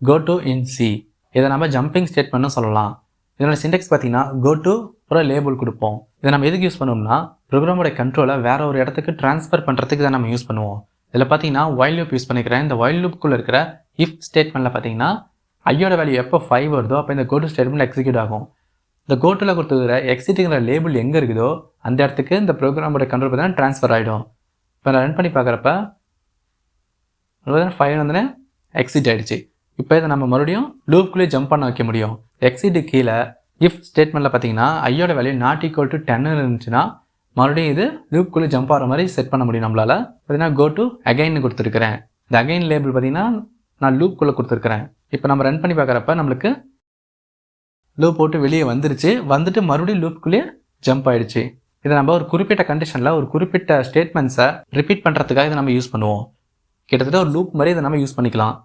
go to in C. இதை நம்ம jumping ஸ்டேட்மெண்ட்னு சொல்லலாம். இதோட சின்டெக்ஸ் பார்த்தீங்கன்னா go to ஒரு லேபிள் கொடுப்போம். இதை நம்ம எதுக்கு யூஸ் பண்ணுவோம்னா ப்ரோக்ராமோட கண்ட்ரோலை வேற ஒரு இடத்துக்கு ட்ரான்ஸ்ஃபர் பண்ணுறதுக்கு இதை நம்ம யூஸ் பண்ணுவோம். இதில் பார்த்தீங்கன்னா while loop யூஸ் பண்ணிக்கிறேன். இந்த while loopக்குள்ளே இருக்கிற if ஸ்டேட்மெண்ட்டில் பார்த்தீங்கன்னா ஐயோட வேல்யூ எப்போ 5 வருதோ அப்போ இந்த go to ஸ்டேட்மெண்ட் எக்ஸிக்யூட் ஆகும். இந்த go toல கொடுத்துக்கிற எக்ஸிட்டுங்கிற லேபிள் எங்கே இருக்குதோ அந்த இடத்துக்கு இந்த ப்ரோக்ராமோட கண்ட்ரோல் பார்த்தீங்கன்னா ட்ரான்ஸ்ஃபர் ஆகிடும். இப்போ நான் ரன் பண்ணி பார்க்குறப்ப 5 வந்து எக்ஸிட் ஆகிடுச்சு. இப்போ இதை நம்ம மறுபடியும் லூப்குள்ளேயே ஜம்ப் பண்ண வைக்க முடியும். எக்ஸிட்டு கீழே இஃப் ஸ்டேட்மெண்ட்டில் பார்த்தீங்கன்னா ஐயோட வேல்யூ நாட் ஈக்குவல் டு 10 இருந்துச்சுன்னா மறுபடியும் இது லூப்குள்ளே ஜம்ப் ஆகிற மாதிரி செட் பண்ண முடியும் நம்மளால். பார்த்தீங்கன்னா go to again கொடுத்துருக்கிறேன். இந்த again லேபிள் பார்த்தீங்கன்னா நான் லூப்குள்ளே கொடுத்துருக்கிறேன். இப்போ நம்ம ரன் பண்ணி பார்க்குறப்ப நம்மளுக்கு லூப் போட்டு வெளியே வந்துட்டு மறுபடியும் லூப்குள்ளேயே ஜம்ப் ஆகிடுச்சு. இதை நம்ம ஒரு குறிப்பிட்ட கண்டிஷனில் ஒரு குறிப்பிட்ட ஸ்டேட்மெண்ட்ஸை ரிப்பீட் பண்ணுறதுக்காக இதை நம்ம யூஸ் பண்ணுவோம். கிட்டத்தட்ட ஒரு லூப் மாதிரி இதை நம்ம யூஸ் பண்ணிக்கலாம்.